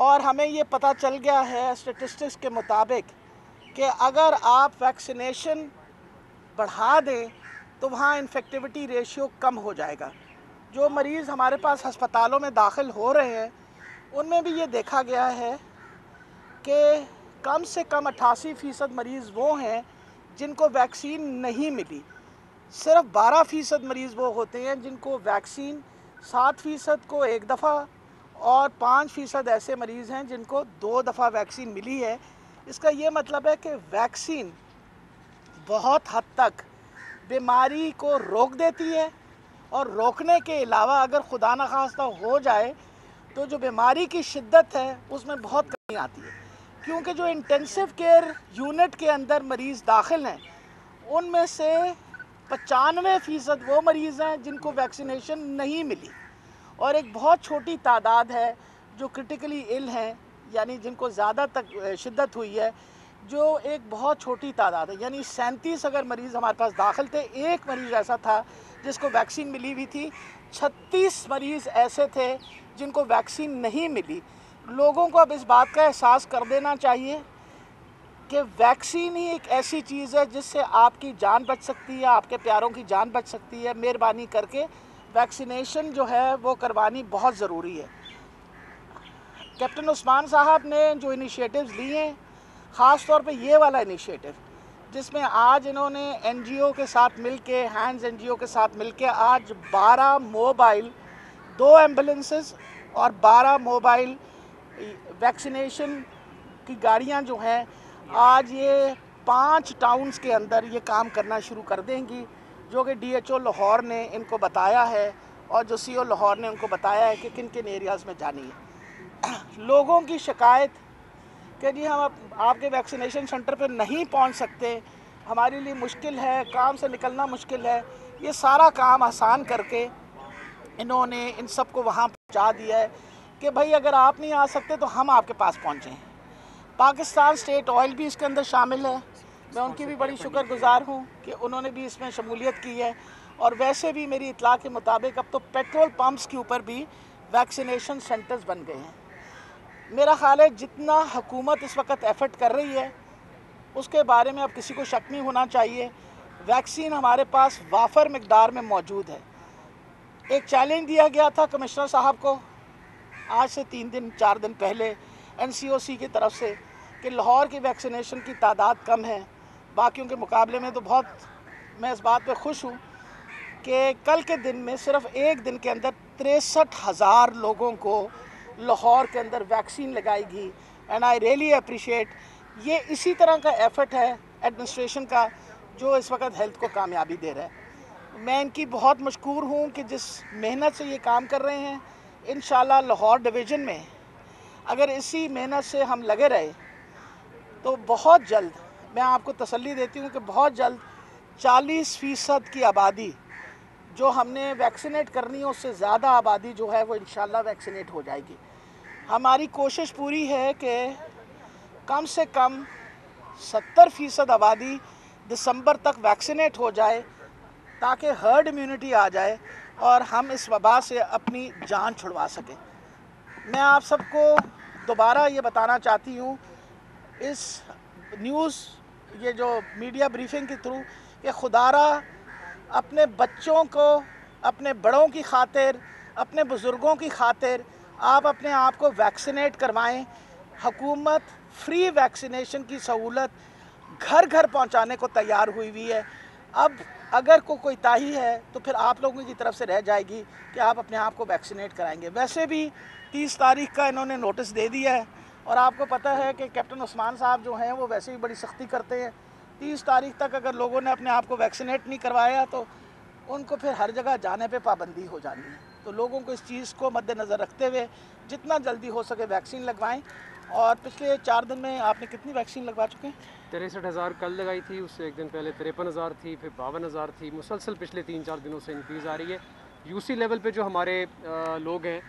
और हमें ये पता चल गया है स्टेटिस्टिक्स के मुताबिक कि अगर आप वैक्सीनेशन बढ़ा दें तो वहाँ इन्फेक्टिविटी रेशियो कम हो जाएगा। जो मरीज़ हमारे पास अस्पतालों में दाखिल हो रहे हैं उनमें भी ये देखा गया है कि कम से कम 88% मरीज़ वो हैं जिनको वैक्सीन नहीं मिली। सिर्फ 12% मरीज़ वो होते हैं जिनको वैक्सीन, 7% को एक दफ़ा और 5% ऐसे मरीज़ हैं जिनको 2 दफ़ा वैक्सीन मिली है। इसका ये मतलब है कि वैक्सीन बहुत हद तक बीमारी को रोक देती है, और रोकने के अलावा अगर खुदा न खास्ता हो जाए तो जो बीमारी की शिद्दत है उसमें बहुत कमी आती है। क्योंकि जो इंटेंसिव केयर यूनिट के अंदर मरीज़ दाखिल हैं उनमें से 95% वो मरीज़ हैं जिनको वैक्सीनेशन नहीं मिली, और एक बहुत छोटी तादाद है जो क्रिटिकली इल हैं, यानी जिनको ज़्यादा तक शिद्दत हुई है, जो एक बहुत छोटी तादाद है। यानी 37 अगर मरीज़ हमारे पास दाखिल थे, एक मरीज़ ऐसा था जिसको वैक्सीन मिली हुई थी, 36 मरीज़ ऐसे थे जिनको वैक्सीन नहीं मिली। लोगों को अब इस बात का एहसास कर देना चाहिए कि वैक्सीन ही एक ऐसी चीज़ है जिससे आपकी जान बच सकती है, आपके प्यारों की जान बच सकती है। मेहरबानी करके वैक्सीनेशन जो है वो करवानी बहुत ज़रूरी है। कैप्टन उस्मान साहब ने जो इनिशिएटिव्स लिए हैं, ख़ास तौर पे ये वाला इनिशिएटिव जिसमें आज इन्होंने एनजीओ के साथ मिलके, हैंड्स एनजीओ के साथ मिलके आज 12 मोबाइल, 2 एम्बुलेंसेस और 12 मोबाइल वैक्सीनेशन की गाड़ियां जो हैं, आज ये 5 टाउन्स के अंदर ये काम करना शुरू कर देंगी, जो कि डीएचओ लाहौर ने इनको बताया है और जो सीओ लाहौर ने उनको बताया है कि किन किन एरियाज़ में जानी है। लोगों की शिकायत कि जी हम आपके वैक्सीनेशन सेंटर पर नहीं पहुंच सकते, हमारे लिए मुश्किल है, काम से निकलना मुश्किल है, ये सारा काम आसान करके इन्होंने इन सब को वहाँ पहुँचा दिया है कि भाई अगर आप नहीं आ सकते तो हम आपके पास पहुँचें। पाकिस्तान स्टेट ऑयल भी इसके अंदर शामिल है, मैं उनकी भी बड़ी शुक्रगुजार हूँ कि उन्होंने भी इसमें शमूलियत की है। और वैसे भी मेरी इत्तला के मुताबिक अब तो पेट्रोल पम्प्स के ऊपर भी वैक्सीनेशन सेंटर्स बन गए हैं। मेरा ख़्याल है जितना हुकूमत इस वक्त एफ़र्ट कर रही है उसके बारे में अब किसी को शक नहीं होना चाहिए। वैक्सीन हमारे पास वाफर मिकदार में मौजूद है। एक चैलेंज दिया गया था कमिश्नर साहब को आज से 3-4 दिन पहले एनसीओसी की तरफ से कि लाहौर की वैक्सीनेशन की तादाद कम है बाकियों के मुकाबले में। तो बहुत मैं इस बात पे खुश हूँ कि कल के दिन में सिर्फ एक दिन के अंदर 63,000 लोगों को लाहौर के अंदर वैक्सीन लगाएगी। एंड आई रियली अप्रिशिएट, ये इसी तरह का एफर्ट है एडमिनिस्ट्रेशन का जो इस वक्त हेल्थ को कामयाबी दे रहा है। मैं इनकी बहुत मशकूर हूँ कि जिस मेहनत से ये काम कर रहे हैं। इंशाल्लाह लाहौर डिवीज़न में अगर इसी मेहनत से हम लगे रहे तो बहुत जल्द, मैं आपको तसल्ली देती हूँ कि बहुत जल्द 40% की आबादी जो हमने वैक्सीनेट करनी है उससे ज़्यादा आबादी जो है वो इंशाल्लाह वैक्सीनेट हो जाएगी। हमारी कोशिश पूरी है कि कम से कम 70% आबादी दिसंबर तक वैक्सीनेट हो जाए ताकि हर्ड इम्यूनिटी आ जाए और हम इस वबा से अपनी जान छुड़वा सकें। मैं आप सबको दोबारा ये बताना चाहती हूँ इस न्यूज़, ये जो मीडिया ब्रीफिंग के थ्रू, कि खुदारा अपने बच्चों को, अपने बड़ों की खातिर, अपने बुज़ुर्गों की खातिर आप अपने आप को वैक्सीनेट करवाएं। हुकूमत फ्री वैक्सीनेशन की सहूलत घर घर पहुंचाने को तैयार हुई है। अब अगर कोई ताही है तो फिर आप लोगों की तरफ से रह जाएगी कि आप अपने आप को वैक्सीनेट कराएंगे। वैसे भी 30 तारीख का इन्होंने नोटिस दे दिया है और आपको पता है कि कैप्टन उस्मान साहब जो हैं वो वैसे भी बड़ी सख्ती करते हैं। 30 तारीख तक अगर लोगों ने अपने आप को वैक्सीनेट नहीं करवाया तो उनको फिर हर जगह जाने पे पाबंदी हो जानी है। तो लोगों को इस चीज़ को मद्देनज़र रखते हुए जितना जल्दी हो सके वैक्सीन लगवाएं। और पिछले 4 दिन में आपने कितनी वैक्सीन लगवा चुके हैं? 63,000 कल लगाई थी, उससे एक दिन पहले 53,000 थी, फिर 52,000 थी। मुसलसल पिछले 3-4 दिनों से इंक्रीज़ आ रही है। यूसी लेवल पे जो हमारे लोग हैं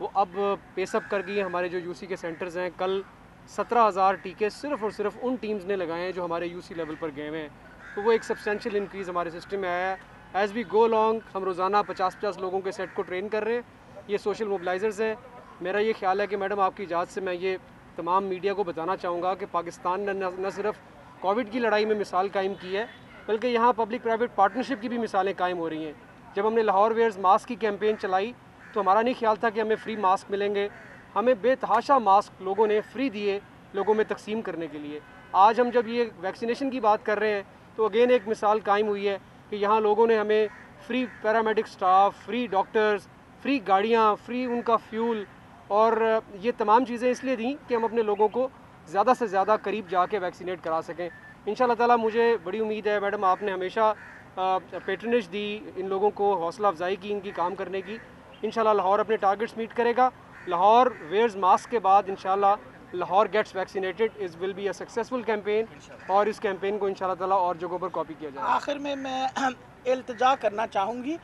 वो अब पेसअप कर गई हैं। हमारे जो यूसी के सेंटर्स हैं, कल 17,000 टीके सिर्फ़ और सिर्फ उन टीम्स ने लगाए हैं जो हमारे यूसी लेवल पर गए हुए हैं। तो वो एक सब्सटेंशियल इंक्रीज़ हमारे सिस्टम में आया है। एज़ वी गो लॉन्ग हम रोज़ाना 50-50 लोगों के सेट को ट्रेन कर रहे हैं। ये सोशल मोबिलाइज़र्स हैं। मेरा ये ख्याल है कि मैडम आपकी इजाज़त से मैं ये तमाम मीडिया को बताना चाहूँगा कि पाकिस्तान ने न सिर्फ कोविड की लड़ाई में मिसाल कायम की है, बल्कि यहाँ पब्लिक प्राइवेट पार्टनरशिप की भी मिसालें कायम हो रही हैं। जब हमने लाहौर वेयर्स मास्क की कैंपेन चलाई तो हमारा नहीं ख्याल था कि हमें फ्री मास्क मिलेंगे, हमें बेतहाशा मास्क लोगों ने फ्री दिए लोगों में तकसीम करने के लिए। आज हम जब ये वैक्सीनेशन की बात कर रहे हैं तो अगेन एक मिसाल कायम हुई है कि यहाँ लोगों ने हमें free paramedic staff, free doctors, free गाड़ियाँ, फ्री उनका फ्यूल और ये तमाम चीज़ें इसलिए दी कि हम अपने लोगों को ज़्यादा से ज़्यादा करीब जाके वैक्सीनेट करा सकें। इंशाल्लाह ताला मुझे बड़ी उम्मीद है मैडम, आपने हमेशा पेट्रनेज दी इन लोगों को, हौसला अफजाई की इनकी काम करने की। इंशाल्लाह लाहौर अपने टारगेट्स मीट करेगा। लाहौर वेयर्स मास्क के बाद इंशाल्लाह Lahore gets vaccinated is will be a successful campaign और इस कैंपेन को इंशाल्लाह ताला और जगहों पर कॉपी किया जाएगा। आखिर में मैं इल्तिजा करना चाहूँगी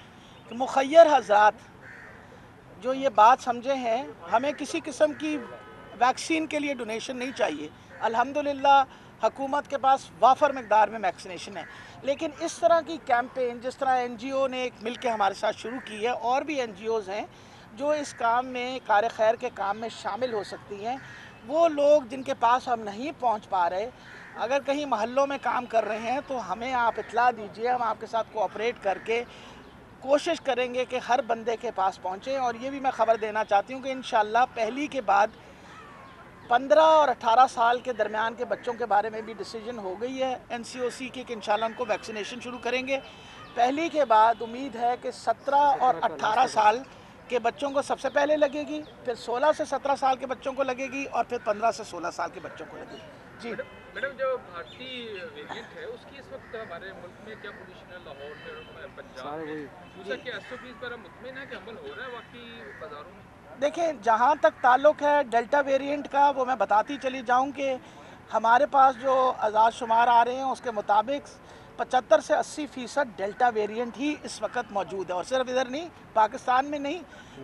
कि मुखय्यर हज़रात जो ये बात समझे हैं, हमें किसी किस्म की वैक्सीन के लिए डोनेशन नहीं चाहिए। अल्हम्दुलिल्लाह हुकूमत के पास वाफर मकदार में वैक्सीनेशन है, लेकिन इस तरह की कैंपेन जिस तरह NGO ने एक मिल के हमारे साथ शुरू की है, और भी NGOs हैं जो इस काम में कार खैर के काम में शामिल हो सकती हैं। वो लोग जिनके पास हम नहीं पहुंच पा रहे, अगर कहीं मोहल्लों में काम कर रहे हैं तो हमें आप इत्तला दीजिए, हम आपके साथ कोऑपरेट करके कोशिश करेंगे कि हर बंदे के पास पहुँचें। और ये भी मैं ख़बर देना चाहती हूँ कि इंशाल्लाह पहली के बाद 15 और 18 साल के दरमियान के बच्चों के बारे में भी डिसीजन हो गई है NCOC की कि इंशाल्लाह उनको वैक्सीनेशन शुरू करेंगे। पहली के बाद उम्मीद है कि 17 और 18 साल के बच्चों को सबसे पहले लगेगी, फिर 16 से 17 साल के बच्चों को लगेगी और फिर 15 से 16 साल के बच्चों को लगेगी। जी मैडम, जो भारतीय वेरिएंट है उसकी इस वक्त हमारे मुल्क में क्या पोजीशन है, लाहौर में, पंजाब में? दूसरा क्या SOPs पर हम मुतमिन है कि अमल हो रहा है वाकई बाज़ारों में? देखें, जहाँ तक ताल्लुक़ है डेल्टा वेरिएंट का, वो मैं बताती चली जाऊँ कि हमारे पास जो आज़ाद शुमार आ रहे हैं उसके मुताबिक 75 से 80% डेल्टा वेरिएंट ही इस वक्त मौजूद है। और सिर्फ इधर नहीं, पाकिस्तान में नहीं,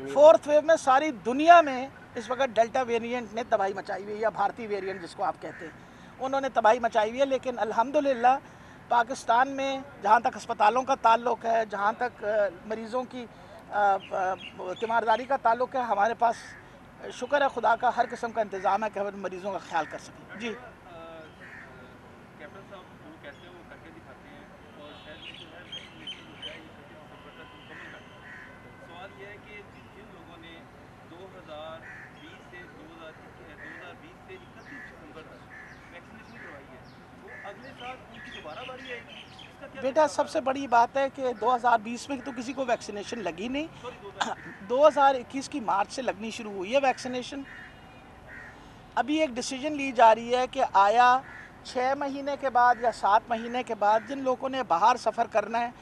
4th वेव में सारी दुनिया में इस वक्त डेल्टा वेरिएंट ने तबाही मचाई हुई है, या भारतीय वेरिएंट जिसको आप कहते हैं, उन्होंने तबाही मचाई हुई है। लेकिन अल्हम्दुलिल्लाह पाकिस्तान में जहाँ तक अस्पतालों का ताल्लुक़ है, जहाँ तक मरीज़ों की तीमारदारी का ताल्लुक़ है, हमारे पास शुक्र है खुदा का हर किस्म का इंतज़ाम है कि हम मरीज़ों का ख्याल कर सकें। जी कैप्टन साहब जो कहते हैं वो करके दिखाते हैं और शायद ये जो है वैक्सीनेशन जो है ये 30 सितंबर तक मुकम्मल कर दें। सवाल ये है कि जिन लोगों ने 2020 से 31 सितंबर तक वैक्सीनेशन करवाई है, वो अगले साल उनकी दोबारा बारी आएगी? बेटा, सबसे बड़ी बात है कि 2020 में तो किसी को वैक्सीनेशन लगी नहीं, 2021 की मार्च से लगनी शुरू हुई है वैक्सीनेशन। अभी एक डिसीजन ली जा रही है कि आया 6 महीने के बाद या 7 महीने के बाद जिन लोगों ने बाहर सफ़र करना है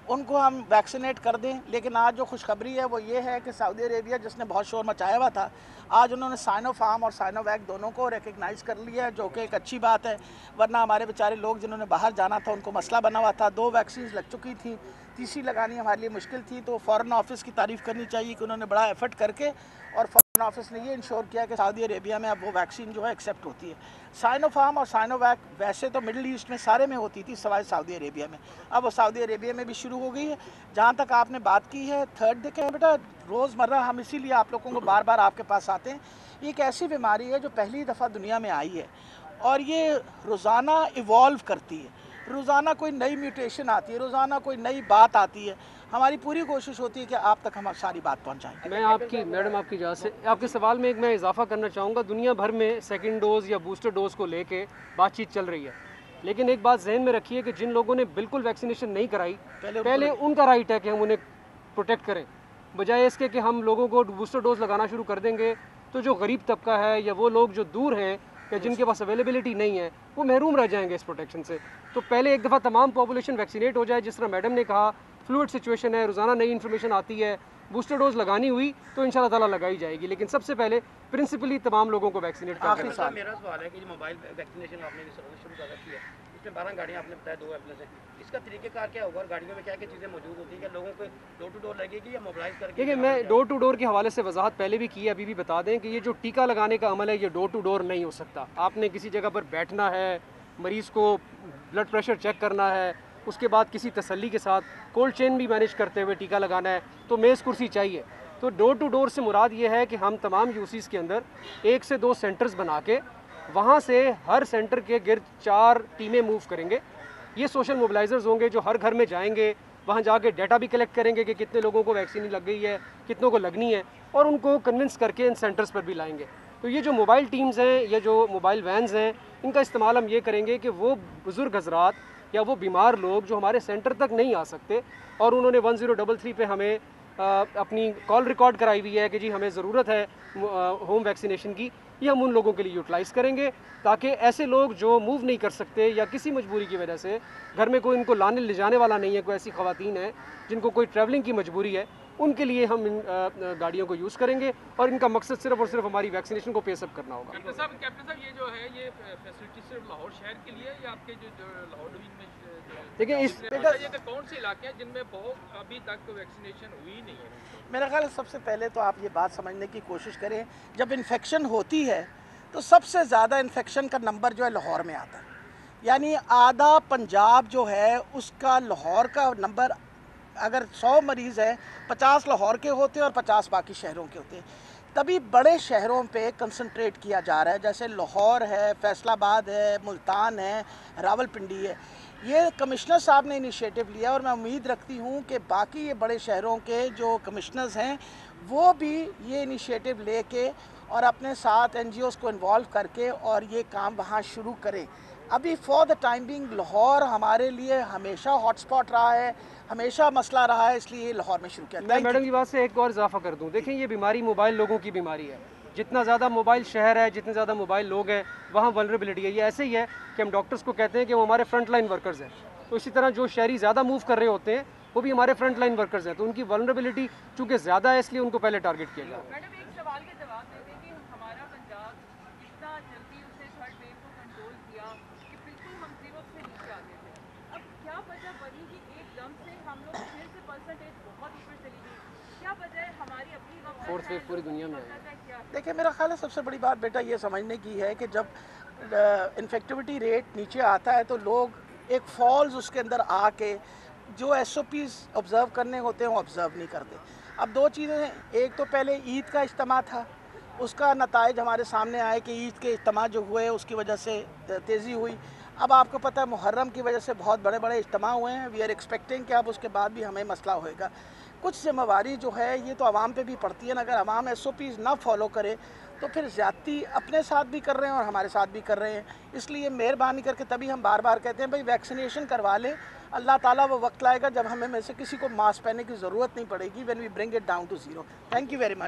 उनको हम वैक्सीनेट कर दें। लेकिन आज जो खुशखबरी है वो ये है कि सऊदी अरेबिया, जिसने बहुत शोर मचाया हुआ था, आज उन्होंने साइनोफार्म और साइनोवैक दोनों को रिकग्नाइज़ कर लिया है, जो कि एक अच्छी बात है। वरना हमारे बेचारे लोग जिन्होंने बाहर जाना था उनको मसला बना हुआ था। 2 वैक्सीन लग चुकी थी, तीसरी लगानी हमारे लिए मुश्किल थी। तो फ़ॉरेन ऑफिस की तारीफ़ करनी चाहिए कि उन्होंने बड़ा एफर्ट करके और फ़ॉरेन ऑफिस ने ये इंश्योर किया कि सऊदी अरेबिया में अब वो वैक्सीन जो है एक्सेप्ट होती है। साइनोफार्म और साइनोवैक वैसे तो मिडिल ईस्ट में सारे में होती थी सिवाय सऊदी अरेबिया में, अब वो सऊदी अरेबिया में भी शुरू हो गई है। जहाँ तक आपने बात की है थर्ड, देखें बेटा, रोज़मर्रा हम इसीलिए आप लोगों को बार बार आपके पास आते हैं। ये एक ऐसी बीमारी है जो पहली दफ़ा दुनिया में आई है और ये रोज़ाना इवॉल्व करती है, रोज़ाना कोई नई म्यूटेशन आती है, रोज़ाना कोई नई बात आती है। हमारी पूरी कोशिश होती है कि आप तक हम सारी बात पहुंचाएं। मैं आपकी मैडम आपकी इजाज़त से आपके सवाल में एक मैं इजाफा करना चाहूँगा। दुनिया भर में सेकंड डोज़ या बूस्टर डोज़ को लेके बातचीत चल रही है, लेकिन एक बात जहन में रखिए कि जिन लोगों ने बिल्कुल वैक्सीनेशन नहीं कराई, पहले उनका राइट है कि हम उन्हें प्रोटेक्ट करें, बजाय इसके कि हम लोगों को बूस्टर डोज़ लगाना शुरू कर देंगे तो जो गरीब तबका है या वो लोग जो दूर हैं या जिनके पास अवेलेबिलिटी नहीं है वो महरूम रह जाएंगे इस प्रोटेक्शन से। तो पहले एक दफ़ा तमाम पॉपुलेशन वैक्सीनेट हो जाए। जिस तरह मैडम ने कहा, फ्लूइड सिचुएशन है, रोज़ाना नई इन्फॉर्मेशन आती है, बूस्टर डोज लगानी हुई तो इंशाल्लाह ताला लगाई जाएगी, लेकिन सबसे पहले प्रिंसिपली तमाम लोगों को वैक्सीनेट कर आखिरी साल मेरा सवाल है कि मोबाइल वैक्सीनेशन आपने शुरू कर रखी है, इसमें 12 गाड़ियाँ आपने बताया, 2 एम्बुलेंस है, इसका तरीकेकार क्या होगा और गाड़ियों में क्या क्या चीज़ें मौजूद होती है? क्या लोगों को डोर टू डोर लगेगी या मोबाइल करके? देखिए, मैं डोर टू डोर के हवाले से वजाहत पहले भी की है, अभी भी बता दें कि ये जो टीका लगाने का अमल है ये डोर टू डोर नहीं हो सकता। आपने किसी जगह पर बैठना है, मरीज़ को ब्लड प्रेशर चेक करना है, उसके बाद किसी तसल्ली के साथ कोल्ड चेन भी मैनेज करते हुए टीका लगाना है, तो मेज़ कुर्सी चाहिए। तो डोर टू डोर से मुराद ये है कि हम तमाम यूसीज़ के अंदर 1 से 2 सेंटर्स बना के वहाँ से हर सेंटर के गिर्द 4 टीमें मूव करेंगे। ये सोशल मोबिलाइजर्स होंगे जो हर घर में जाएंगे, वहाँ जाके डाटा भी कलेक्ट करेंगे कि कितने लोगों को वैक्सीन लग गई है, कितनों को लगनी है, और उनको कन्विंस करके इन सेंटर्स पर भी लाएंगे। तो ये जो मोबाइल टीम्स हैं, ये जो मोबाइल वैन्स हैं, इनका इस्तेमाल हम ये करेंगे कि वो बुज़ुर्ग हजरात या वो बीमार लोग जो हमारे सेंटर तक नहीं आ सकते और उन्होंने 1033 पे हमें अपनी कॉल रिकॉर्ड कराई हुई है कि जी हमें ज़रूरत है होम वैक्सीनेशन की, ये हम उन लोगों के लिए यूटिलाइज़ करेंगे ताकि ऐसे लोग जो मूव नहीं कर सकते या किसी मजबूरी की वजह से घर में कोई इनको लाने ले जाने वाला नहीं है, कोई ऐसी ख़वातीन है जिनको कोई ट्रैवलिंग की मजबूरी है, उनके लिए हम इन गाड़ियों को यूज़ करेंगे और इनका मकसद सिर्फ और सिर्फ हमारी वैक्सीनेशन को पेसअप करना होगा। कैप्टन साहब ये जो है ये फैसिलिटी सिर्फ लाहौर शहर के लिए या आपके जो लाहौर डिवीजन में देखिए इस कौन से इलाके हैं जिनमें बहुत अभी तक वैक्सीनेशन हुई नहीं है? मेरा ख्याल है सबसे पहले तो आप ये बात समझने की कोशिश करें, जब इन्फेक्शन होती है तो सबसे ज़्यादा इन्फेक्शन का नंबर जो है लाहौर में आता है, यानी आधा पंजाब जो है उसका लाहौर का नंबर, अगर 100 मरीज़ हैं 50 लाहौर के होते हैं और 50 बाकी शहरों के होते हैं। तभी बड़े शहरों पे कंसंट्रेट किया जा रहा है, जैसे लाहौर है, फैसलाबाद है, मुल्तान है, रावलपिंडी है। ये कमिश्नर साहब ने इनिशिएटिव लिया और मैं उम्मीद रखती हूँ कि बाकी ये बड़े शहरों के जो कमिश्नर्स हैं वो भी ये इनिशिएटिव लेके और अपने साथ NGOs को इन्वॉल्व करके और ये काम वहाँ शुरू करें। अभी for the time being Lahore हमारे लिए हमेशा हॉटस्पॉट रहा है, हमेशा मसला रहा है, इसलिए लाहौर में शुरू किया। मैं मैडम की बात से एक और इजाफा कर दूं, देखें ये बीमारी मोबाइल लोगों की बीमारी है। जितना ज़्यादा मोबाइल शहर है, जितने ज़्यादा मोबाइल लोग हैं, वहाँ वल्नरेबिलिटी है। ये ऐसे ही है कि हम डॉक्टर्स को कहते हैं कि वो हमारे फ्रंट लाइन वर्कर्स हैं, तो इसी तरह जो शहरी ज़्यादा मूव कर रहे होते हैं वो भी हमारे फ्रंट लाइन वर्कर्स हैं, तो उनकी वल्नरेबिलिटी चूँकि ज़्यादा है इसलिए उनको पहले टारगेट किया जाए। मैडम एक सवाल का जवाब देते हैं कि हमारा पंजाब इतना जल्दी उसने थर्ड वेव को कंट्रोल किया कि बिल्कुल हम 0 से नीचे आ गए थे। अब क्या वजह बनी कि एकदम से हम लोग फिर से परसेंटेज बहुत ऊपर चली गई? क्या वजह है? हमारी अपनी फोर्थ वेव पूरी दुनिया में है। देखिए मेरा ख्याल है सबसे बड़ी बात बेटा ये समझने की है कि जब इन्फेक्टिविटी रेट नीचे आता है तो लोग एक फॉल्स उसके अंदर आके जो SOPs ऑब्ज़र्व करने होते हैं वो ऑब्ज़र्व नहीं करते। अब दो चीज़ें हैं, एक तो पहले ईद का इज्तिमा था, उसका नताइज हमारे सामने आए कि ईद के इज्तिमा जो हुए उसकी वजह से तेज़ी हुई। अब आपको पता है मुहर्रम की वजह से बहुत बड़े बड़े इज्तिमा हुए हैं। वी आर एक्सपेक्टिंग कि अब उसके बाद भी हमें मसला होएगा। कुछ जिम्मेवारी जो है ये तो आवाम पे भी पड़ती है ना, अगर आवाम SOPs ना फॉलो करे तो फिर ज़्यादती अपने साथ भी कर रहे हैं और हमारे साथ भी कर रहे हैं। इसलिए मेहरबानी करके तभी हम बार बार कहते हैं भाई वैक्सीनेशन करवा लें, अल्लाह ताला वो वक्त लाएगा जब हमें में से किसी को मास्क पहनने की ज़रूरत नहीं पड़ेगी, when we bring it down to 0। Thank you very much.